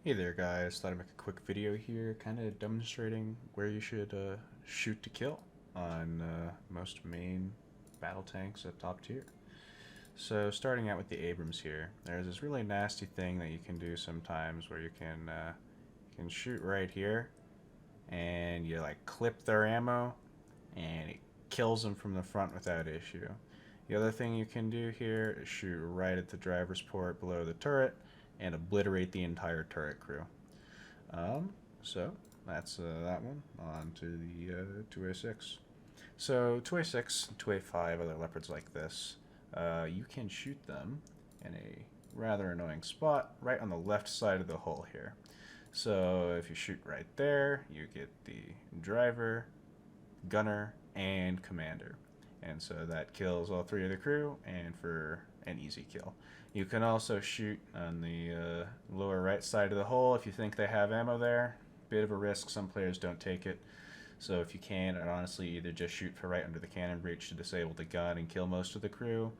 Hey there guys, thought I'd make a quick video here kind of demonstrating where you should shoot to kill on most main battle tanks at top tier. So starting out with the Abrams here, there's this really nasty thing that you can do sometimes where you can shoot right here and you like clip their ammo and it kills them from the front without issue. The other thing you can do here is shoot right at the driver's port below the turret and obliterate the entire turret crew. So that's that one. On to the 2A6. So 2A6 and 2A5 other Leopards like this. You can shoot them in a rather annoying spot right on the left side of the hull here. So if you shoot right there, you get the driver, gunner, and commander. And so that kills all three of the crew, and for an easy kill. You can also shoot on the lower right side of the hull if you think they have ammo there. Bit of a risk, some players don't take it. So if you can, I'd honestly either just shoot for right under the cannon breech to disable the gun and kill most of the crew,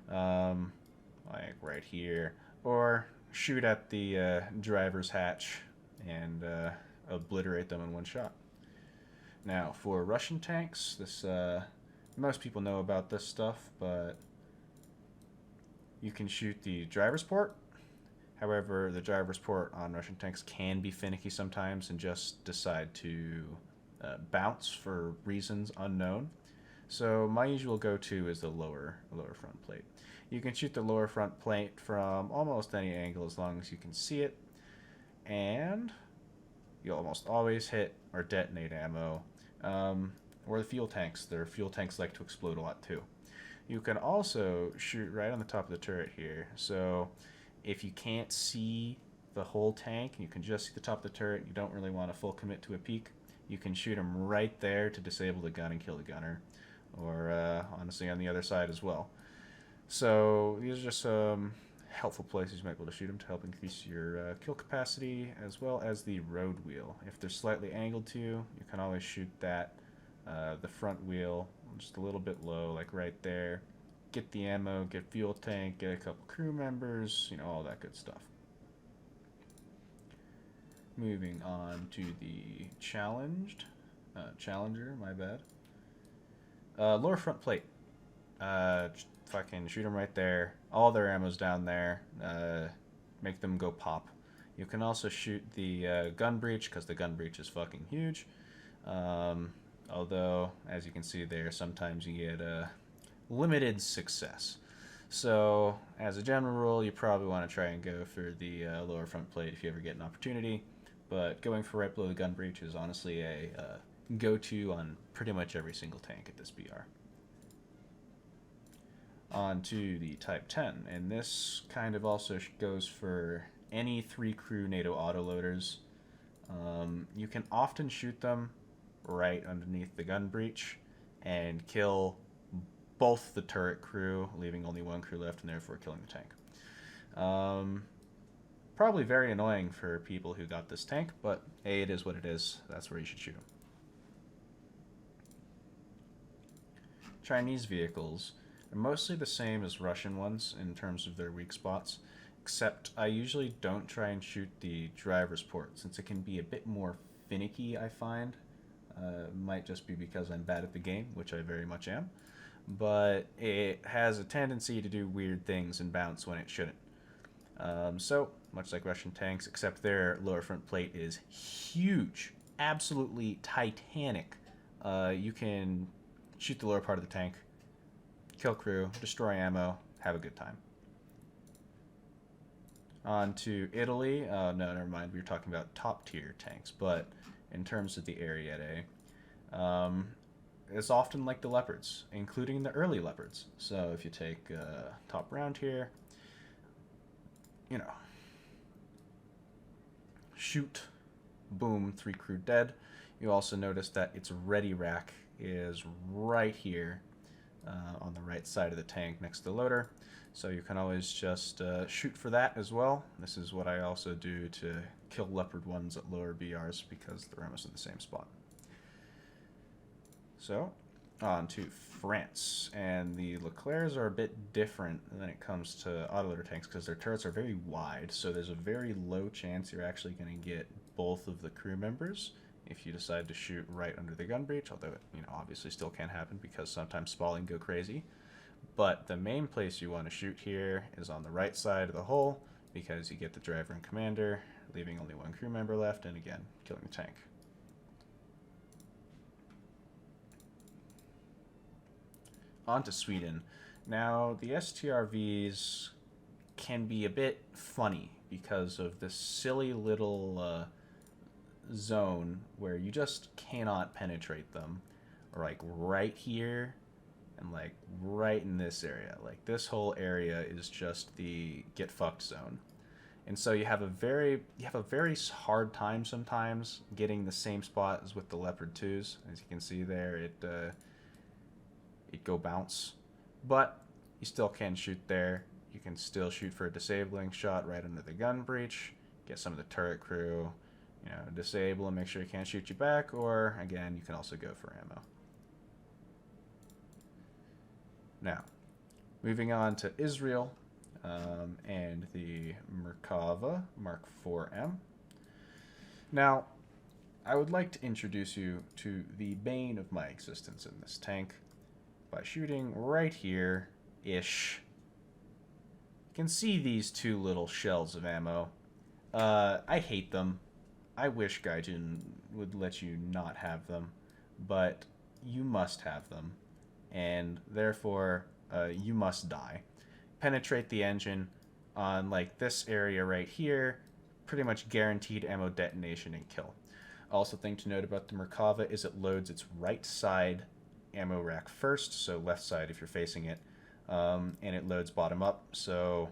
like right here, or shoot at the driver's hatch and obliterate them in one shot. Now for Russian tanks, this most people know about this stuff, but you can shoot the driver's port. However, the driver's port on Russian tanks can be finicky sometimes and just decide to bounce for reasons unknown. So my usual go-to is the lower front plate. You can shoot the lower front plate from almost any angle as long as you can see it, and you'll almost always hit or detonate ammo. Or the fuel tanks. Their fuel tanks like to explode a lot too. You can also shoot right on the top of the turret here. So if you can't see the whole tank, you can just see the top of the turret, you don't really want to full commit to a peek, you can shoot them right there to disable the gun and kill the gunner. Or honestly on the other side as well. So these are just some helpful places you might be able to shoot them to help increase your kill capacity, as well as the road wheel. If they're slightly angled to you, you can always shoot that. The front wheel just a little bit low, like right there. Get the ammo, get fuel tank, get a couple crew members, you know, all that good stuff. Moving on to the Challenger, my bad. Lower front plate. Fucking shoot them right there. All their ammo's down there. Make them go pop. You can also shoot the gun breech, because the gun breech is fucking huge. Although, as you can see there, sometimes you get limited success. So, as a general rule, you probably want to try and go for the lower front plate if you ever get an opportunity. But going for right below the gun breech is honestly a go-to on pretty much every single tank at this BR. On to the Type 10, and this kind of also goes for any 3-crew NATO autoloaders. You can often shoot them right underneath the gun breech and kill both the turret crew, leaving only one crew left and therefore killing the tank. Probably very annoying for people who got this tank, but hey, it is what it is. That's where you should shoot them. Chinese vehicles are mostly the same as Russian ones in terms of their weak spots, except I usually don't try and shoot the driver's port since it can be a bit more finicky, I find. Might just be because I'm bad at the game, which I very much am, but it has a tendency to do weird things and bounce when it shouldn't. So, much like Russian tanks, except their lower front plate is huge, absolutely titanic. You can shoot the lower part of the tank, kill crew, destroy ammo, have a good time. On to Italy. No, never mind. We were talking about top tier tanks, but in terms of the Ariete, it's often like the Leopards, including the early Leopards. So if you take top round here, you know, shoot, boom, 3 crew dead. You also notice that its ready rack is right here on the right side of the tank next to the loader. So you can always just shoot for that as well. This is what I also do to kill Leopard ones at lower BRs because they're almost in the same spot. So on to France, and the Leclercs are a bit different when it comes to autoloader tanks because their turrets are very wide, so there's a very low chance you're actually going to get both of the crew members if you decide to shoot right under the gun breech, although it obviously still can happen because sometimes spalling go crazy. But the main place you want to shoot here is on the right side of the hull because you get the driver and commander, leaving only one crew member left, and again, killing the tank. On to Sweden. Now, the STRVs can be a bit funny because of this silly little zone where you just cannot penetrate them. Like right here and like right in this area. Like this whole area is just the get fucked zone. And so you have a very hard time sometimes getting the same spot as with the Leopard 2s. As you can see there, it go bounce. But you still can shoot there. You can still shoot for a disabling shot right under the gun breech, get some of the turret crew, disable and make sure he can't shoot you back, or again, you can also go for ammo. Now, moving on to Israel and the Merkava Mark 4M. Now, I would like to introduce you to the bane of my existence in this tank by shooting right here-ish. You can see these two little shells of ammo. I hate them. I wish gaijin would let you not have them, but you must have them, and therefore you must die. Penetrate the engine on like this area right here, pretty much guaranteed ammo detonation and kill. Also, thing to note about the Merkava is it loads its right side ammo rack first, so left side if you're facing it, and it loads bottom up, so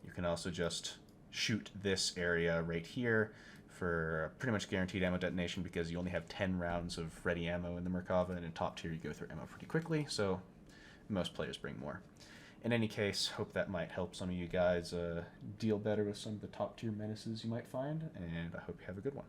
you can also just shoot this area right here for pretty much guaranteed ammo detonation because you only have 10 rounds of ready ammo in the Merkava, and in top tier you go through ammo pretty quickly, so most players bring more. In any case, hope that might help some of you guys deal better with some of the top tier menaces you might find, and I hope you have a good one.